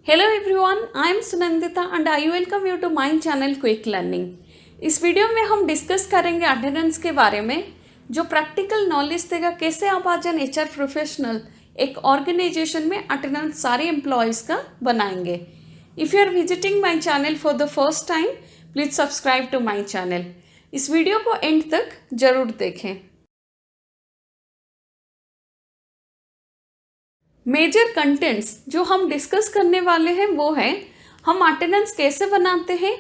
Hello everyone, I am Sunandita and I welcome you to my channel quick learning. इस video में हम discuss करेंगे attendance के बारे में, जो प्रैक्टिकल नॉलेज देगा कैसे आप एज एन एचआर प्रोफेशनल एक ऑर्गेनाइजेशन में अटेंडेंस सारे एम्प्लॉयज़ का बनाएंगे। If you are visiting my channel for the first time, please subscribe to my channel. इस वीडियो को एंड तक जरूर देखें। मेजर कंटेंट्स जो हम डिस्कस करने वाले हैं वो है हम अटेंडेंस कैसे बनाते हैं,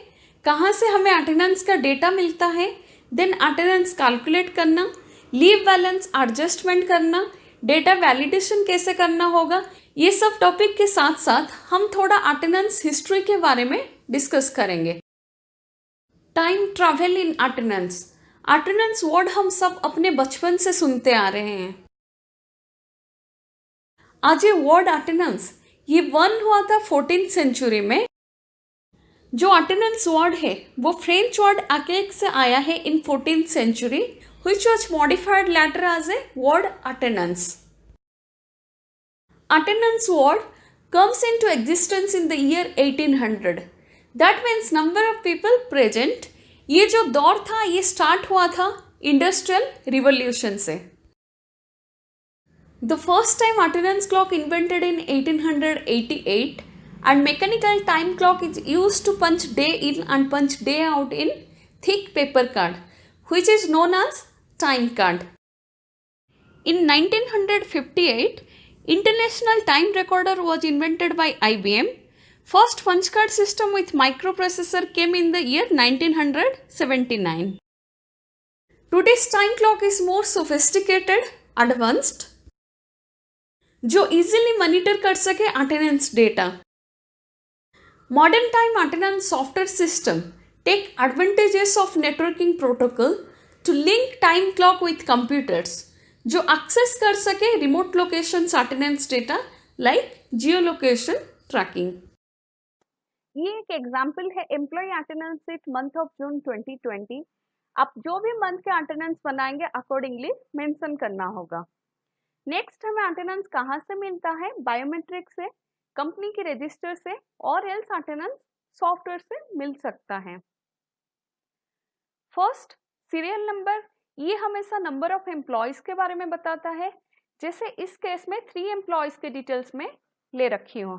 कहाँ से हमें अटेंडेंस का डेटा मिलता है, देन अटेंडेंस कैलकुलेट करना, लीव बैलेंस एडजस्टमेंट करना, डेटा वैलिडेशन कैसे करना होगा। ये सब टॉपिक के साथ साथ हम थोड़ा अटेंडेंस हिस्ट्री के बारे में डिस्कस करेंगे। Time travel in attendance. Attendance word हम सब अपने बचपन से सुनते आ रहे हैं। आज ये वर्ड अटेंडेंस ये वन हुआ था 14th सेंचुरी में। जो अटेंडेंस वर्ड है वो फ्रेंच वर्ड अकेक से आया है in 14th century, which was modified later as a word attendance. Attendance word comes into existence in the year 1800. That means number of people present. ये जो दौर था ये स्टार्ट हुआ था इंडस्ट्रियल रिवॉल्यूशन से। The first time attendance clock invented in 1888 and mechanical time clock is used to punch day in and punch day out in thick paper card, which is known as time card. In 1958, International Time Recorder was invented by IBM. First punch card system with microprocessor came in the year 1979. Today's time clock is more sophisticated, advanced, जो easily monitor कर सके attendance data. Modern time attendance software system take advantages of networking protocol to link time clock with computers, जो access कर सके remote locations attendance data like geo location tracking. ये एक example है employee attendance sheet month of June 2020। आप जो भी month के अटेंडेंस बनाएंगे अकॉर्डिंगली मेंशन करना होगा। नेक्स्ट हमें अटेंडेंस कहाँ से मिलता है? बायोमेट्रिक से, कंपनी के रजिस्टर से और एल्स अटेंडेंस सॉफ्टवेयर से मिल सकता है। फर्स्ट सीरियल नंबर, ये हमेशा नंबर ऑफ एम्प्लॉयज के बारे में बताता है, जैसे इस केस में 3 एम्प्लॉयज के डिटेल्स में ले रखी हो।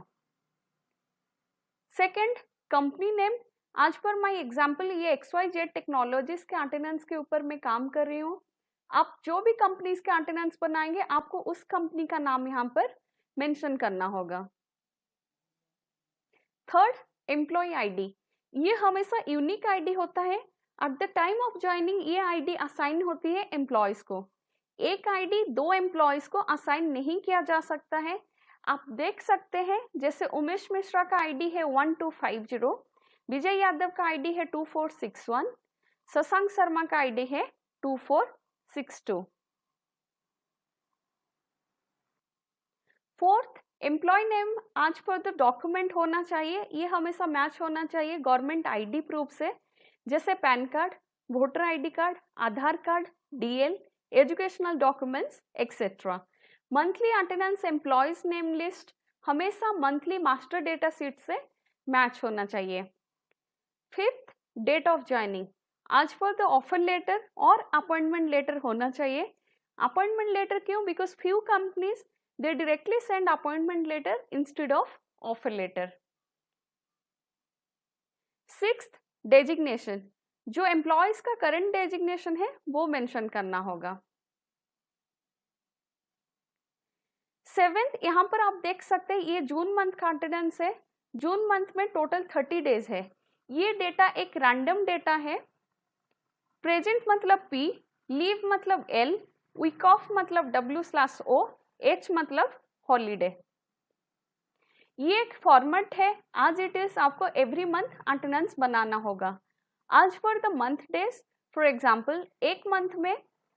सेकंड कंपनी नेम, आज पर माय एग्जांपल ये XYZ टेक्नोलॉजीज के अटेंडेंस के ऊपर मैं काम कर रही हूँ। आप जो भी कंपनीज के अटेंडेंस बनाएंगे आपको उस कंपनी का नाम यहाँ पर मेंशन करना होगा। थर्ड एम्प्लॉय आईडी, ये हमेशा यूनिक आईडी होता है। At the time of joining ये आईडी असाइन होती है एम्प्लॉयज को। एक आईडी 2 एम्प्लॉयज को असाइन नहीं किया जा सकता है। आप देख सकते हैं जैसे उमेश मिश्रा का आईडी है 1250, विजय यादव का आईडी है 2461, शशांक शर्मा का आईडी है 2462। फोर्थ एम्प्लॉय नेम, आज पर द डॉक्यूमेंट होना चाहिए, ये हमेशा मैच होना चाहिए गवर्नमेंट आईडी प्रूफ से, जैसे PAN card, voter ID card, Aadhaar card, DL, educational documents etcetera. Monthly attendance employees name list हमेशा मंथली मास्टर डेटा शीट से मैच होना चाहिए। Fifth date of joining, as per the offer letter और appointment letter होना चाहिए। Appointment letter क्यों? Because few companies they directly send appointment letter instead of offer letter. Sixth designation, जो employees का current designation है वो मेंशन करना होगा। सेवेंथ, यहाँ पर आप देख सकते हैं ये जून मंथ का अटेंडेंस है। जून मंथ में टोटल 30 डेज है। ये डेटा एक रैंडम डेटा है। प्रेजेंट मतलब P, लीव मतलब L, वीक ऑफ मतलब W/O, H मतलब हॉलीडे। ये एक फॉर्मेट है, आज इट इज आपको एवरी मंथ अटेंडेंस बनाना होगा। आज per the month days, for example एक मंथ में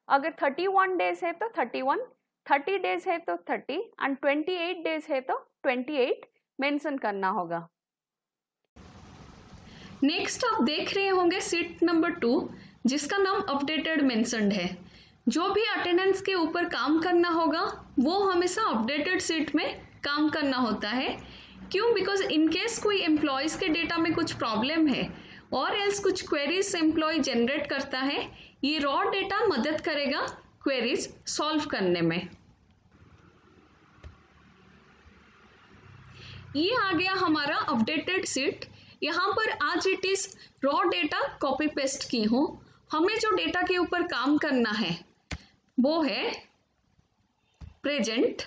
अगर 31 डेज है तो 31, 30 डेज है तो 30 एंड 28 डेज है तो 28 मेंशन करना होगा। नेक्स्ट आप देख रहे होंगे सीट नंबर 2, जिसका नाम अपडेटेड मेंशन्ड है। जो भी अटेंडेंस के ऊपर काम करना होगा वो हमेशा अपडेटेड सीट में काम करना होता है। क्यों? बिकॉज इनकेस कोई एम्प्लॉयज के डेटा में कुछ प्रॉब्लम है और एल्स कुछ क्वेरीज एम्प्लॉय जनरेट करता है, ये रॉ डेटा मदद करेगा क्वेरीज सॉल्व करने में। ये आ गया हमारा अपडेटेड शीट। यहाँ पर आज it is raw data copy paste की हूँ। हमें जो डेटा के ऊपर काम करना है वो है present,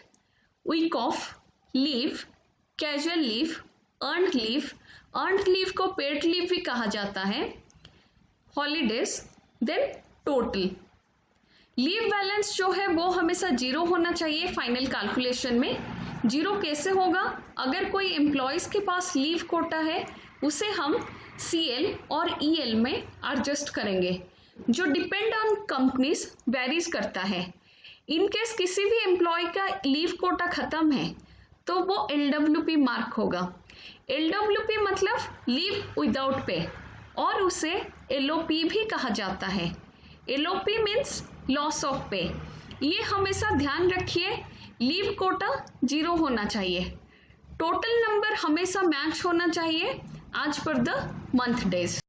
week off, leave, casual leave, earned leave, earned leave को पेड लीव भी कहा जाता है, holidays, then total. Leave balance जो है वो हमेशा 0 होना चाहिए फाइनल कैलकुलेशन में। 0 कैसे होगा? अगर कोई एम्प्लॉयज के पास लीव कोटा है उसे हम CL और EL में एडजस्ट करेंगे, जो डिपेंड ऑन कंपनीज वेरीज करता है। इनकेस किसी भी एम्प्लॉय का लीव कोटा खत्म है तो वो LWP मार्क होगा। LWP मतलब लीव विदाउट पे, और उसे LOP भी कहा जाता है। LOP मीन्स लॉस ऑफ पे। ये हमेशा ध्यान रखिए, लीव कोटा 0 होना चाहिए। टोटल नंबर हमेशा मैच होना चाहिए आज पर द मंथ डेज।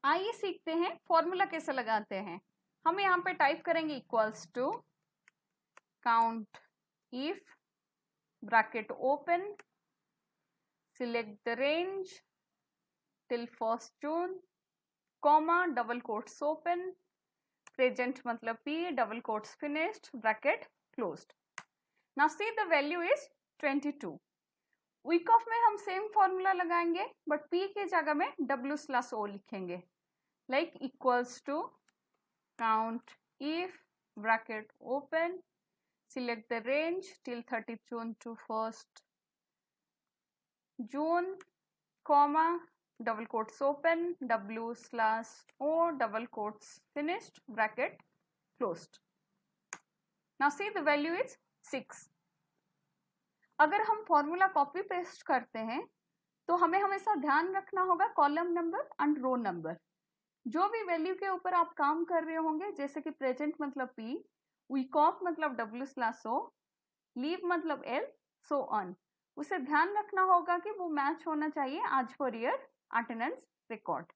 आइए सीखते हैं फॉर्मूला कैसे लगाते हैं। हम यहाँ पे टाइप करेंगे equals to count if, bracket open, select the range till 1st June, comma, double quotes open, present मतलब P, double quotes finished, bracket closed. Now see the value is 22। Week off में हम same formula लगाएंगे but P के जगह में W/O लिखेंगे, like equals to count if, bracket open, select the range till 30th June to 1st June, comma, double quotes open, W/O, double quotes finished, bracket closed. Now see the value is 6। अगर हम formula copy paste करते हैं तो हमें हमेशा ध्यान रखना होगा column number and row number. जो भी वैल्यू के ऊपर आप काम कर रहे होंगे, जैसे कि प्रेजेंट मतलब P, वीक ऑफ मतलब W/O, लीव मतलब L, सो ऑन, उसे ध्यान रखना होगा कि वो मैच होना चाहिए आज पर ईयर अटेंडेंस रिकॉर्ड।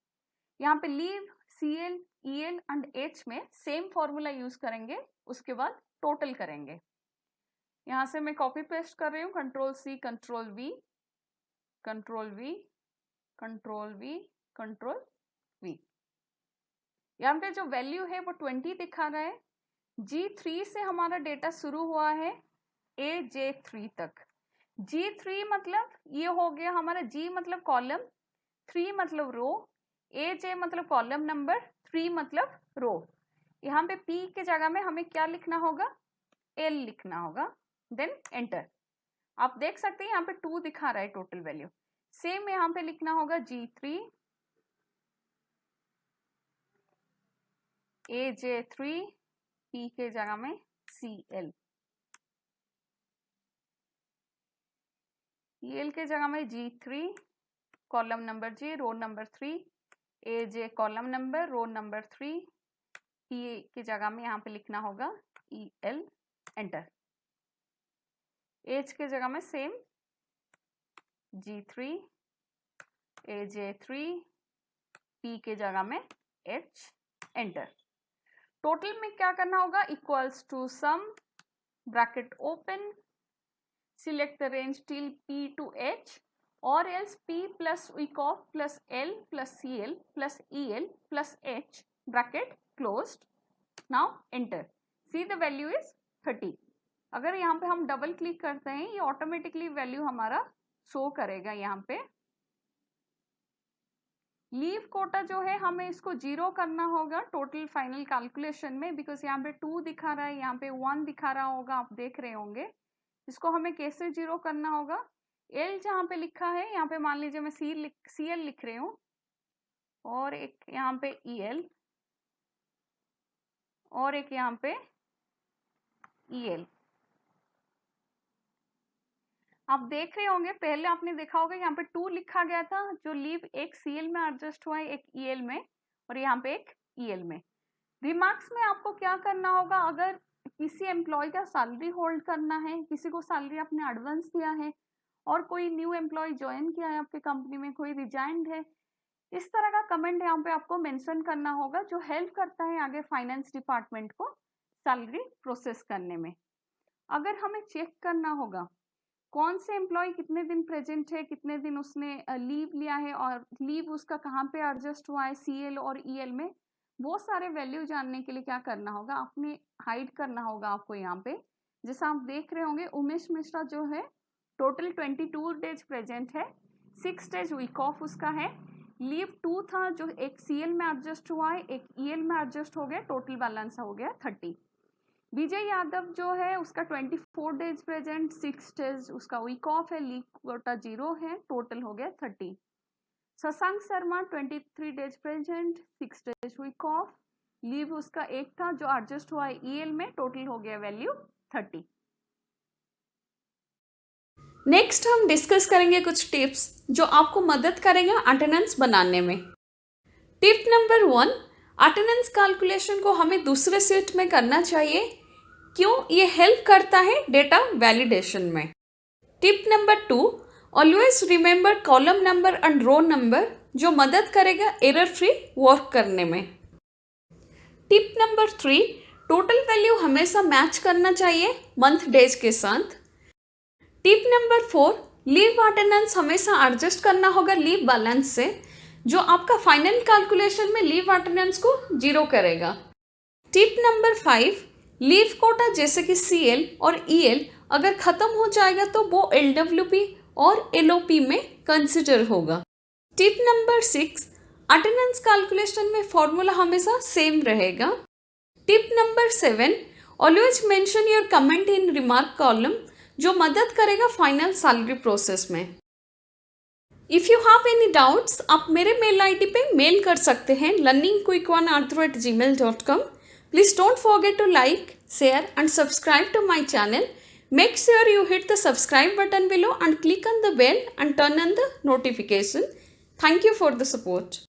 यहाँ पे leave, CL, EL and H में सेम फॉर्मूला यूज करेंगे, उसके बाद टोटल करेंगे। यहां से मैं कॉपी पेस्ट कर रही हूँ, Ctrl+C, Ctrl+V, Ctrl+V, Ctrl+V, Ctrl+V। यहाँ पे जो वैल्यू है वो 20 दिखा रहा है। G3 से हमारा डेटा शुरू हुआ है AJ3 तक। G3 मतलब ये हो गया हमारा, G मतलब कॉलम, 3 मतलब रो, AJ मतलब कॉलम नंबर, 3 मतलब रो। यहाँ पे P के जगह में हमें क्या लिखना होगा? L लिखना होगा, देन एंटर। आप देख सकते हैं यहाँ पे 2 दिखा रहा है टोटल वैल्यू। सेम यहाँ पे लिखना होगा G3, AJ3, P के जगह में CL, EL के जगह में G3, column number G, row number 3, AJ column number, row number 3, P के जगह में यहाँ पे लिखना होगा EL, एंटर। H के जगह में सेम G3, AJ3, P के जगह में H, एंटर। टोटल में क्या करना होगा? Equals to sum, bracket open, select the range till P to H, और else P plus week off plus L plus CL plus EL plus H, bracket closed. Now enter. See the value is 30। अगर यहाँ पे हम double click करते हैं, ये automatically value हमारा show करेगा। यहाँ पे लीव कोटा जो है हमें इसको 0 करना होगा टोटल फाइनल कैलकुलेशन में, बिकॉज यहाँ पे 2 दिखा रहा है, यहाँ पे 1 दिखा रहा होगा, आप देख रहे होंगे। इसको हमें कैसे 0 करना होगा? L जहाँ पे लिखा है, यहाँ पे मान लीजिए मैं CL लिख रही हूँ, और एक यहाँ पे EL, और एक यहाँ पे EL। आप देख रहे होंगे, पहले आपने देखा होगा यहाँ पे 2 लिखा गया था, जो लीव एक CL में एडजस्ट हुआ है, एक EL में, और यहाँ पे एक EL में। रिमार्क्स में आपको क्या करना होगा? अगर किसी एम्प्लॉय का सैलरी होल्ड करना है, किसी को सैलरी आपने एडवांस दिया है और कोई न्यू एम्प्लॉय ज्वाइन किया है आपके कंपनी में, कोई रिजाइंड है, इस तरह का कमेंट यहाँ पे आपको मेंशन करना होगा, जो हेल्प करता है आगे फाइनेंस डिपार्टमेंट को सैलरी प्रोसेस करने में। अगर हमें चेक करना होगा कौन से एम्प्लॉय कितने दिन प्रेजेंट है, कितने दिन उसने लीव लिया है और लीव उसका कहाँ पे एडजस्ट हुआ है CL और EL में, वो सारे वैल्यू जानने के लिए क्या करना होगा, आपने हाइड करना होगा आपको यहाँ पे। जैसा आप देख रहे होंगे उमेश मिश्रा जो है टोटल 22 डेज प्रेजेंट है, 6 डेज वीक ऑफ उसका है, लीव 2 था जो एक CL में एडजस्ट हुआ है, एक EL में एडजस्ट हो गया, टोटल बैलेंस हो गया 30। विजय यादव जो है उसका 24 डेज प्रेजेंट, 6 डेज उसका वीक ऑफ है, लीव कोटा 0 है, टोटल हो गया 30। Shashank Sharma 23 days present, 6 days week off, leave उसका एक था जो एडजस्ट हुआ है EL में, टोटल हो गया वैल्यू 30। नेक्स्ट हम डिस्कस करेंगे कुछ टिप्स जो आपको मदद करेंगे अटेंडेंस बनाने में। टिप नंबर 1, अटेंडेंस कैलकुलेशन को हमें दूसरे शीट में करना चाहिए। क्यों? ये हेल्प करता है डेटा वैलिडेशन में। Tip number 2, always remember column number and row number, जो मदद करेगा एरर फ्री वर्क करने में। टिप नंबर 3, टोटल वैल्यू हमेशा मैच करना चाहिए मंथ डेज के साथ। टिप नंबर 4, लीव अटेंडेंस हमेशा एडजस्ट करना होगा लीव बैलेंस से, जो आपका फाइनल कैलकुलेशन में लीव अटेंडेंस को 0 करेगा। टिप नंबर 5, लीव कोटा जैसे कि CL और EL अगर खत्म हो जाएगा तो वो LWP और LOP में कंसिडर होगा। टिप नंबर 6, अटेंडेंस कैलकुलेशन में फॉर्मूला हमेशा सेम रहेगा। Tip number 7, always mention your comment in remark column, जो मदद करेगा फाइनल सैलरी प्रोसेस में। If you have any doubts आप मेरे मेल ID पे मेल कर सकते हैं learningquick1@gmail.com। Please don't forget to like, share and subscribe to my channel. Make sure you hit the subscribe button below and click on the bell and turn on the notification. Thank you for the support.